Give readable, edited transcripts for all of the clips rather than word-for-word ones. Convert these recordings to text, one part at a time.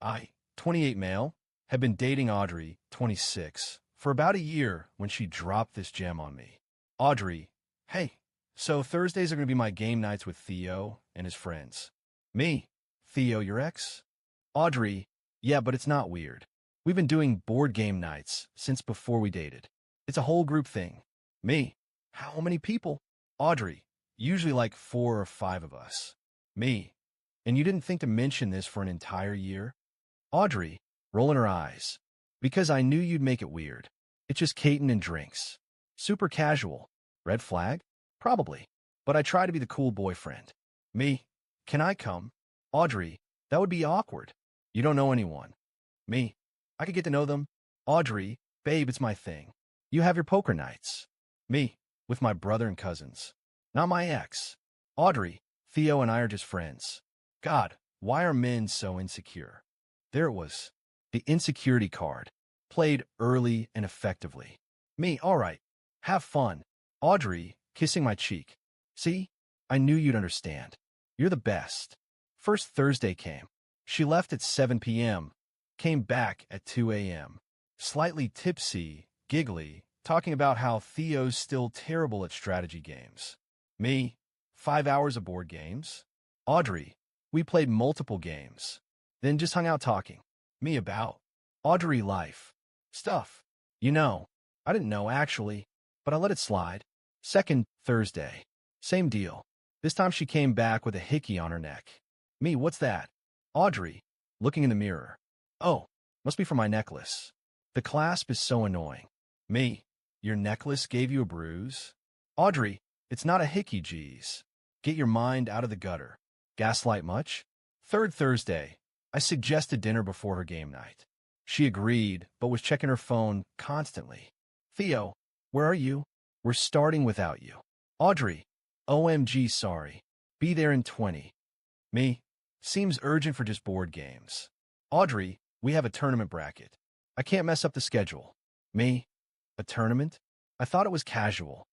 I, 28 male, had been dating Audrey, 26, for about a year when she dropped this gem on me. Audrey, hey, so Thursdays are going to be my game nights with Theo and his friends. Me, Theo, your ex? Audrey, yeah, but it's not weird. We've been doing board game nights since before we dated. It's a whole group thing. Me, how many people? Audrey, usually like 4 or 5 of us. Me, and you didn't think to mention this for an entire year? Audrey, rolling her eyes. Because I knew you'd make it weird. It's just Caton and drinks. Super casual. Red flag? Probably. But I try to be the cool boyfriend. Me, can I come? Audrey, that would be awkward. You don't know anyone. Me, I could get to know them. Audrey, babe, it's my thing. You have your poker nights. Me, with my brother and cousins. Not my ex. Audrey, Theo and I are just friends. God, why are men so insecure? There it was. The insecurity card. Played early and effectively. Me, all right. Have fun. Audrey, kissing my cheek. See? I knew you'd understand. You're the best. First Thursday came. She left at 7 p.m. Came back at 2 a.m. Slightly tipsy, giggly, talking about how Theo's still terrible at strategy games. Me, 5 hours of board games. Audrey, we played multiple games. Then just hung out talking. Me about Audrey life. Stuff. You know, I didn't know actually, but I let it slide. Second Thursday. Same deal. This time she came back with a hickey on her neck. Me, what's that? Audrey, looking in the mirror. Oh, must be for my necklace. The clasp is so annoying. Me, your necklace gave you a bruise? Audrey, it's not a hickey, geez. Get your mind out of the gutter. Gaslight much? Third Thursday. I suggested dinner before her game night. She agreed, but was checking her phone constantly. Theo, where are you? We're starting without you. Audrey, OMG, sorry. Be there in 20. Me, seems urgent for just board games. Audrey, we have a tournament bracket. I can't mess up the schedule. Me, a tournament? I thought it was casual.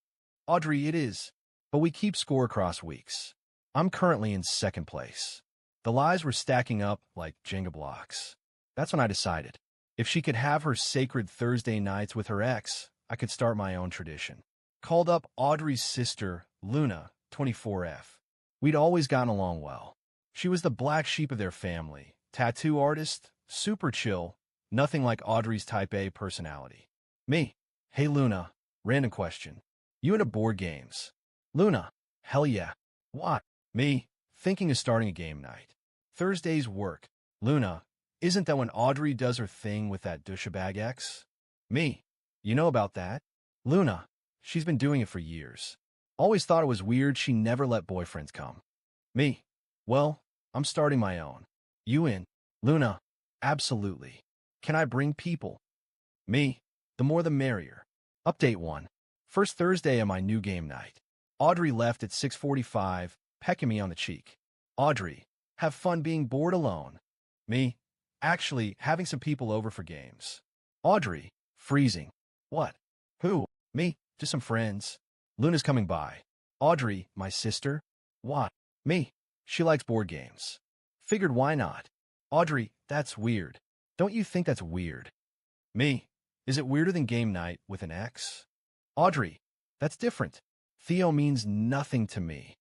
Audrey, it is, but we keep score across weeks. I'm currently in second place. The lies were stacking up like Jenga blocks. That's when I decided. If she could have her sacred Thursday nights with her ex, I could start my own tradition. Called up Audrey's sister, Luna, 24F. We'd always gotten along well. She was the black sheep of their family. Tattoo artist, super chill, nothing like Audrey's type A personality. Me, hey Luna, random question. You into board games? Luna, hell yeah. What? Me, thinking of starting a game night. Thursdays work. Luna, isn't that when Audrey does her thing with that douchebag ex? Me, you know about that? Luna, she's been doing it for years. Always thought it was weird she never let boyfriends come. Me, well, I'm starting my own. You in? Luna, absolutely. Can I bring people? Me, the more the merrier. Update 1. First Thursday of my new game night. Audrey left at 6:45, pecking me on the cheek. Audrey, have fun being bored alone. Me, actually having some people over for games. Audrey, freezing. What? Who? Me, just some friends. Luna's coming by. Audrey, my sister. What? Me, she likes board games. Figured why not? Audrey, that's weird. Don't you think that's weird? Me, is it weirder than game night with an ex? Audrey, that's different. Theo means nothing to me.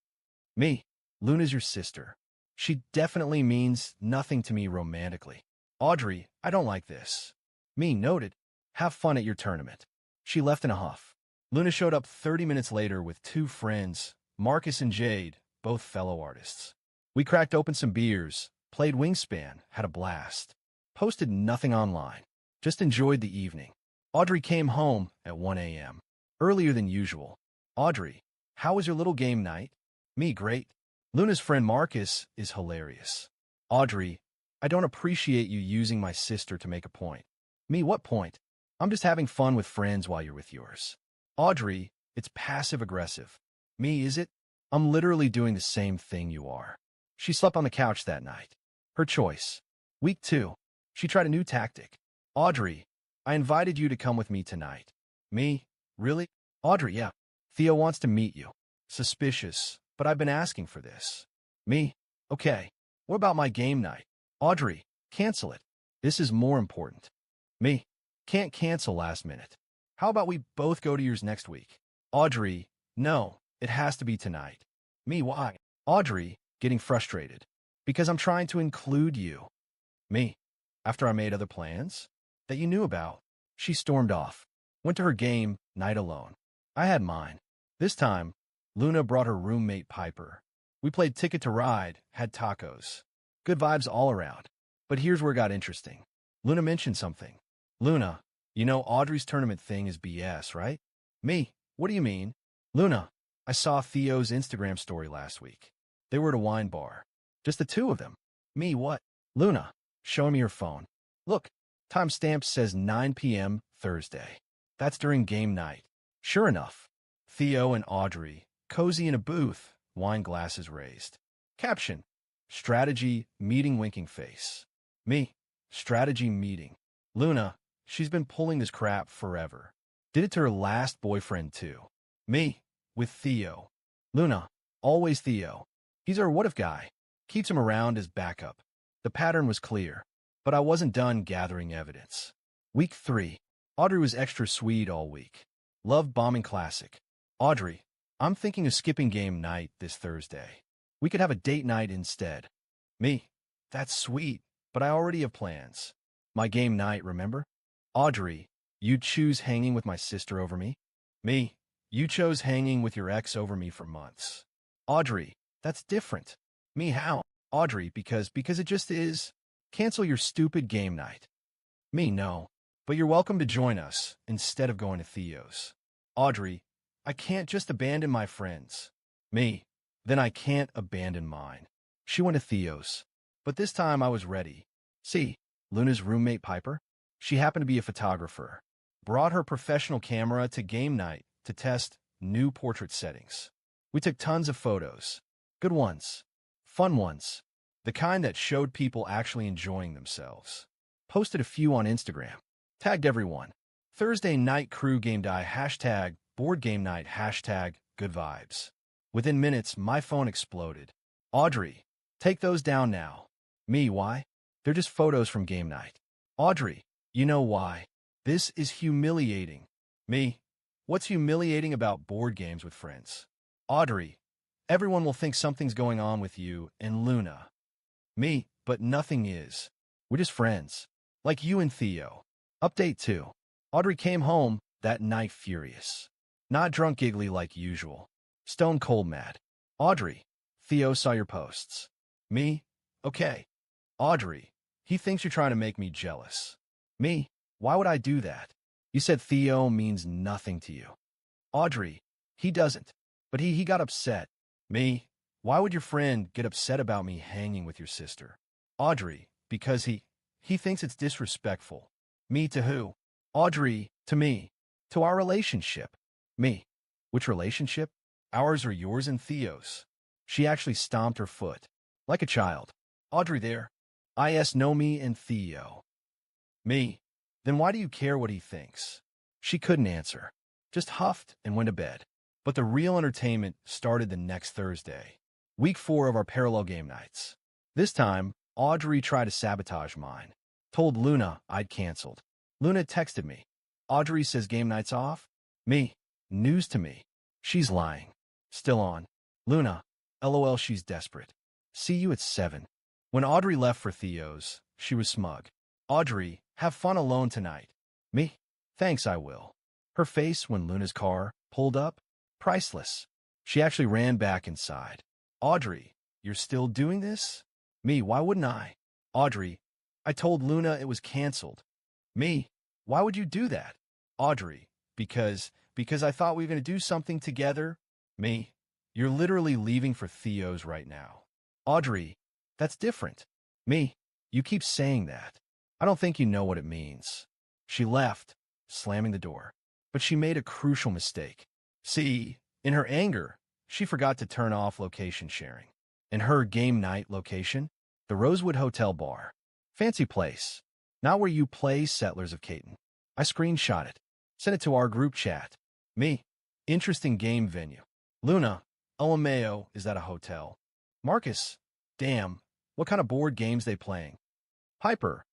Me, Luna's your sister. She definitely means nothing to me romantically. Audrey, I don't like this. Me, noted. Have fun at your tournament. She left in a huff. Luna showed up 30 minutes later with 2 friends, Marcus and Jade, both fellow artists. We cracked open some beers, played Wingspan, had a blast. Posted nothing online. Just enjoyed the evening. Audrey came home at 1 a.m. Earlier than usual. Audrey, how was your little game night? Me, great. Luna's friend Marcus is hilarious. Audrey, I don't appreciate you using my sister to make a point. Me, what point? I'm just having fun with friends while you're with yours. Audrey, it's passive-aggressive. Me, is it? I'm literally doing the same thing you are. She slept on the couch that night. Her choice. Week 2. She tried a new tactic. Audrey, I invited you to come with me tonight. Me? Really? Audrey, yeah. Theo wants to meet you. Suspicious, but I've been asking for this. Me? Okay. What about my game night? Audrey, cancel it. This is more important. Me, can't cancel last minute. How about we both go to yours next week? Audrey, no, it has to be tonight. Me, why? Audrey, getting frustrated. Because I'm trying to include you. Me, after I made other plans that you knew about. She stormed off, went to her game night alone. I had mine. This time, Luna brought her roommate Piper. We played Ticket to Ride, had tacos. Good vibes all around. But here's where it got interesting. Luna mentioned something. Luna, you know Audrey's tournament thing is BS, right? Me, what do you mean? Luna, I saw Theo's Instagram story last week. They were at a wine bar. Just the two of them. Me, what? Luna, show me your phone. Look, timestamp says 9 p.m. Thursday. That's during game night. Sure enough, Theo and Audrey, cozy in a booth, wine glasses raised. Caption, strategy, meeting winking face. Me, strategy meeting. Luna, she's been pulling this crap forever. Did it to her last boyfriend too. Me, with Theo. Luna, always Theo. He's our what-if guy. Keeps him around as backup. The pattern was clear, but I wasn't done gathering evidence. Week 3. Audrey was extra sweet all week. Love bombing classic. Audrey, I'm thinking of skipping game night this Thursday. We could have a date night instead. Me, that's sweet, but I already have plans. My game night, remember? Audrey, you choose hanging with my sister over me? Me, you chose hanging with your ex over me for months. Audrey, that's different. Me, how? Audrey, because it just is. Cancel your stupid game night. Me, no. But you're welcome to join us instead of going to Theo's. Audrey, I can't just abandon my friends. Me, then I can't abandon mine. She went to Theo's. But this time I was ready. See, Luna's roommate Piper? She happened to be a photographer. Brought her professional camera to game night to test new portrait settings. We took tons of photos. Good ones. Fun ones. The kind that showed people actually enjoying themselves. Posted a few on Instagram. Tagged everyone. Thursday night crew game die hashtag board game night hashtag good vibes. Within minutes, my phone exploded. Audrey, take those down now. Me, why? They're just photos from game night. Audrey, you know why. This is humiliating. Me, what's humiliating about board games with friends? Audrey, everyone will think something's going on with you and Luna. Me, but nothing is. We're just friends. Like you and Theo. Update 2. Audrey came home that night furious. Not drunk giggly like usual. Stone cold mad. Audrey, Theo saw your posts. Me? Okay. Audrey, he thinks you're trying to make me jealous. Me? Why would I do that? You said Theo means nothing to you. Audrey, he doesn't. But he got upset. Me? Why would your friend get upset about me hanging with your sister? Audrey, because he thinks it's disrespectful. Me to who? Audrey, to me. To our relationship. Me. Which relationship? Ours or yours and Theo's. She actually stomped her foot. Like a child. Audrey there. IS know me and Theo. Me. Then why do you care what he thinks? She couldn't answer. Just huffed and went to bed. But the real entertainment started the next Thursday. Week 4 of our parallel game nights. This time, Audrey tried to sabotage mine. Told Luna I'd canceled. Luna texted me. Audrey says game night's off? Me. News to me. She's lying. Still on. Luna. LOL, she's desperate. See you at 7. When Audrey left for Theo's, she was smug. Audrey, have fun alone tonight. Me. Thanks, I will. Her face when Luna's car pulled up? Priceless. She actually ran back inside. Audrey, you're still doing this? Me, why wouldn't I? Audrey, I told Luna it was canceled. Me, why would you do that? Audrey, because I thought we were going to do something together. Me, you're literally leaving for Theo's right now. Audrey, that's different. Me, you keep saying that. I don't think you know what it means. She left, slamming the door. But she made a crucial mistake. See, in her anger, she forgot to turn off location sharing. In her game night location, the Rosewood Hotel Bar. Fancy place. Not where you play Settlers of Catan. I screenshot it. Sent it to our group chat. Me. Interesting game venue. Luna. LMAO, is that a hotel? Marcus. Damn. What kind of board games they playing? Piper,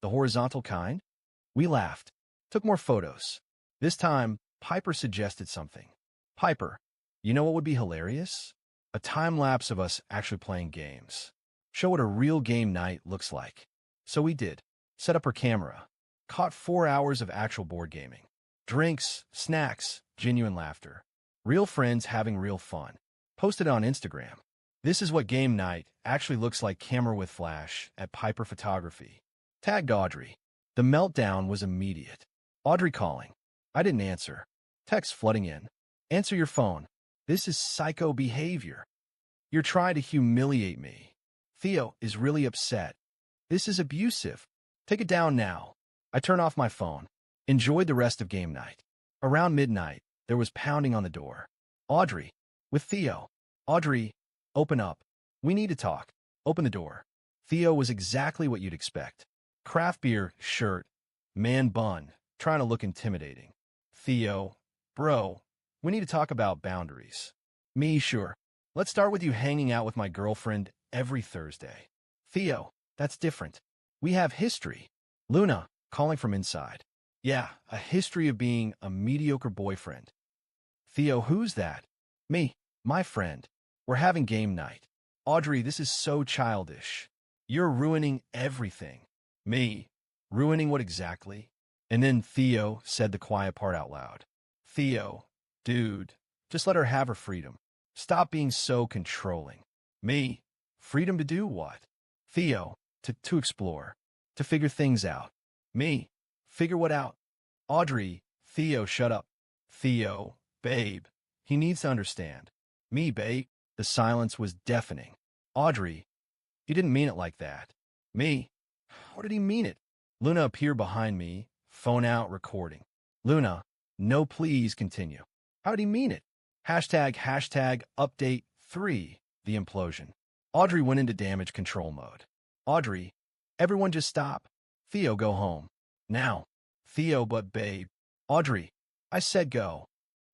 the horizontal kind? We laughed, took more photos. This time, Piper suggested something. Piper, you know what would be hilarious? A time lapse of us actually playing games. Show what a real game night looks like. So we did. Set up her camera. Caught 4 hours of actual board gaming. Drinks, snacks, genuine laughter. Real friends having real fun. Posted on Instagram. This is what game night actually looks like, camera with flash at Piper Photography. Tagged Audrey. The meltdown was immediate. Audrey calling. I didn't answer. Text flooding in. Answer your phone. This is psycho behavior. You're trying to humiliate me. Theo is really upset. This is abusive. Take it down now. I turn off my phone. Enjoyed the rest of game night. Around midnight, there was pounding on the door. Audrey. With Theo. Audrey. Open up. We need to talk. Open the door. Theo was exactly what you'd expect. Craft beer, shirt, man bun, trying to look intimidating. Theo. Bro. We need to talk about boundaries. Me, sure. Let's start with you hanging out with my girlfriend every Thursday. Theo. That's different. We have history. Luna, calling from inside. Yeah, a history of being a mediocre boyfriend. Theo, who's that? Me, my friend. We're having game night. Audrey, this is so childish. You're ruining everything. Me, ruining what exactly? And then Theo said the quiet part out loud. Theo, dude, just let her have her freedom. Stop being so controlling. Me, freedom to do what? Theo, to explore, to figure things out. Me, figure what out? Audrey, Theo, shut up. Theo, babe, he needs to understand. Me, babe. The silence was deafening. Audrey, he didn't mean it like that. Me, what did he mean it? Luna appeared behind me, phone out, recording. Luna, no, please continue. How did he mean it? Hashtag update 3, the implosion. Audrey went into damage control mode. Audrey, everyone just stop. Theo, go home. Now. Theo, but babe. Audrey, I said go.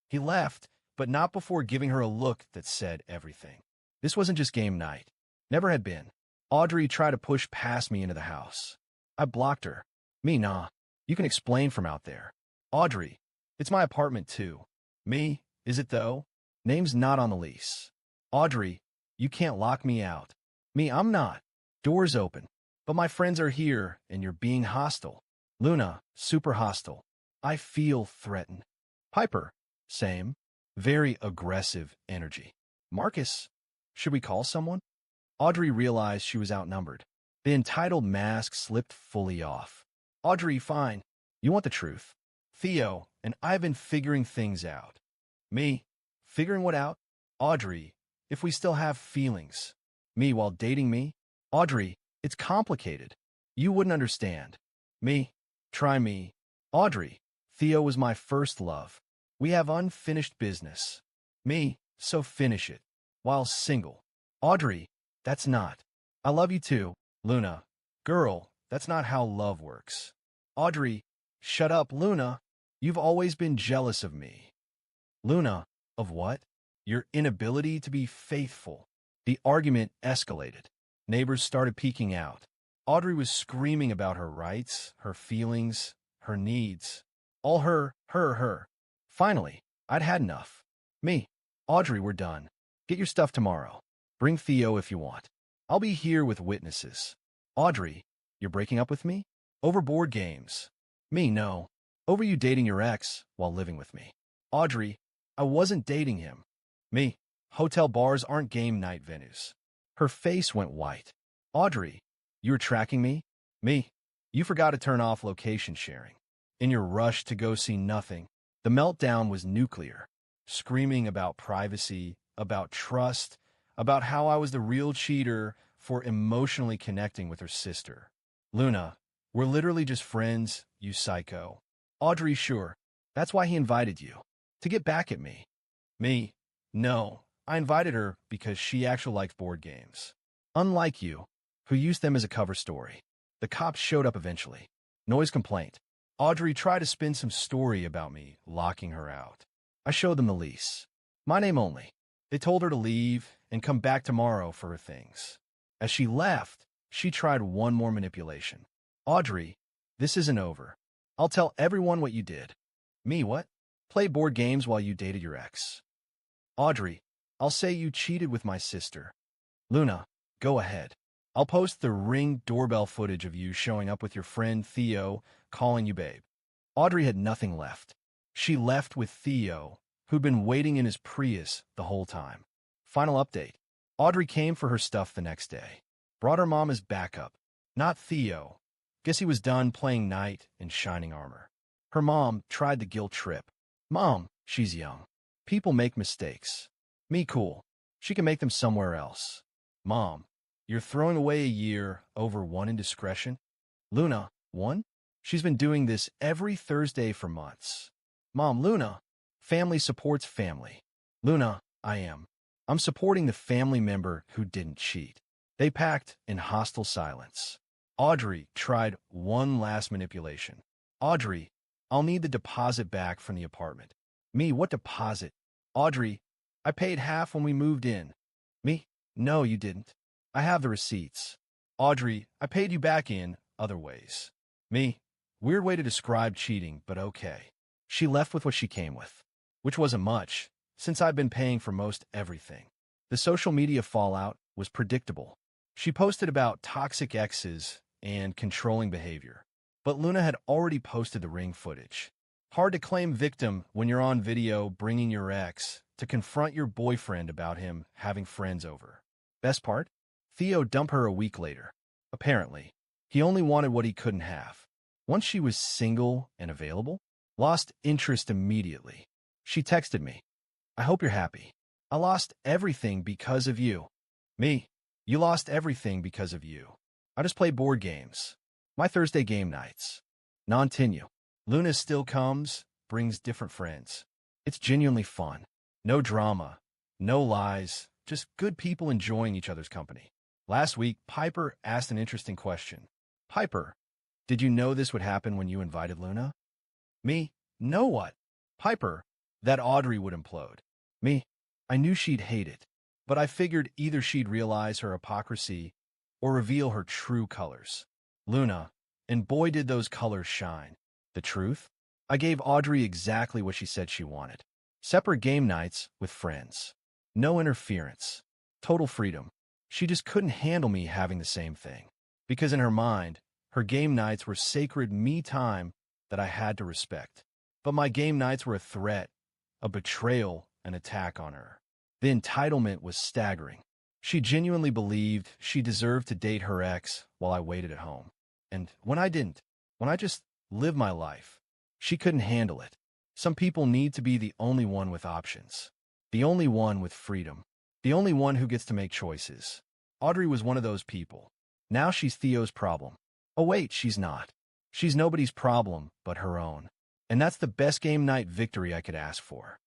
He left, but not before giving her a look that said everything. This wasn't just game night. Never had been. Audrey tried to push past me into the house. I blocked her. Me, nah. You can explain from out there. Audrey, it's my apartment too. Me, is it though? Name's not on the lease. Audrey, you can't lock me out. Me, I'm not. Door's open. But my friends are here, and you're being hostile. Luna, super hostile. I feel threatened. Piper, same. Very aggressive energy. Marcus, should we call someone? Audrey realized she was outnumbered. The entitled mask slipped fully off. Audrey, fine. You want the truth. Theo, and I've been figuring things out. Me, figuring what out? Audrey, if we still have feelings. Me, while dating me? Audrey, it's complicated. You wouldn't understand. Me, try me. Audrey, Theo was my first love. We have unfinished business. Me, so finish it. While single. Audrey, that's not. I love you too. Luna, girl, that's not how love works. Audrey, shut up, Luna. You've always been jealous of me. Luna, of what? Your inability to be faithful. The argument escalated. Neighbors started peeking out. Audrey was screaming about her rights, her feelings, her needs. All her. Finally, I'd had enough. Me, Audrey, we're done. Get your stuff tomorrow. Bring Theo if you want. I'll be here with witnesses. Audrey, you're breaking up with me? Over board games. Me, no. Over you dating your ex while living with me. Audrey, I wasn't dating him. Me, hotel bars aren't game night venues. Her face went white. Audrey, you were tracking me? Me, you forgot to turn off location sharing. In your rush to go see nothing, the meltdown was nuclear, screaming about privacy, about trust, about how I was the real cheater for emotionally connecting with her sister. Luna, we're literally just friends, you psycho. Audrey, sure. That's why he invited you. To get back at me. Me, no. I invited her because she actually likes board games. Unlike you, who used them as a cover story. The cops showed up eventually. Noise complaint. Audrey tried to spin some story about me locking her out. I showed them the lease. My name only. They told her to leave and come back tomorrow for her things. As she left, she tried one more manipulation. Audrey, this isn't over. I'll tell everyone what you did. Me, what? Play board games while you dated your ex. Audrey, I'll say you cheated with my sister. Luna, go ahead. I'll post the Ring doorbell footage of you showing up with your friend Theo, calling you babe. Audrey had nothing left. She left with Theo, who'd been waiting in his Prius the whole time. Final update. Audrey came for her stuff the next day. Brought her mom as backup. Not Theo. Guess he was done playing knight in shining armor. Her mom tried the guilt trip. Mom, she's young. People make mistakes. Me cool. She can make them somewhere else. Mom, you're throwing away a year over one indiscretion? Luna, one? She's been doing this every Thursday for months. Mom, Luna, family supports family. Luna, I'm supporting the family member who didn't cheat. They packed in hostile silence. Audrey tried one last manipulation. Audrey, I'll need the deposit back from the apartment. Me, what deposit? Audrey, I paid half when we moved in. Me, no, you didn't. I have the receipts. Audrey, I paid you back in other ways. Me, weird way to describe cheating, but okay. She left with what she came with, which wasn't much, since I've been paying for most everything. The social media fallout was predictable. She posted about toxic exes and controlling behavior. But Luna had already posted the Ring footage. Hard to claim victim when you're on video bringing your ex to confront your boyfriend about him having friends over. Best part? Theo dumped her a week later. Apparently, he only wanted what he couldn't have. Once she was single and available, lost interest immediately. She texted me, I hope you're happy. I lost everything because of you. Me, you lost everything because of you. I just play board games. My Thursday game nights. Non-tenue. Luna still comes, brings different friends. It's genuinely fun. No drama, no lies, just good people enjoying each other's company. Last week, Piper asked an interesting question. Piper, did you know this would happen when you invited Luna? Me, know what? Piper, that Audrey would implode. Me, I knew she'd hate it, but I figured either she'd realize her hypocrisy or reveal her true colors. Luna, and boy did those colors shine. The truth? I gave Audrey exactly what she said she wanted. Separate game nights with friends. No interference. Total freedom. She just couldn't handle me having the same thing. Because in her mind, her game nights were sacred me time that I had to respect. But my game nights were a threat, a betrayal, an attack on her. The entitlement was staggering. She genuinely believed she deserved to date her ex while I waited at home. And when I didn't, when I just lived my life, she couldn't handle it. Some people need to be the only one with options. The only one with freedom. The only one who gets to make choices. Audrey was one of those people. Now she's Theo's problem. Oh wait, she's not. She's nobody's problem but her own. And that's the best game night victory I could ask for.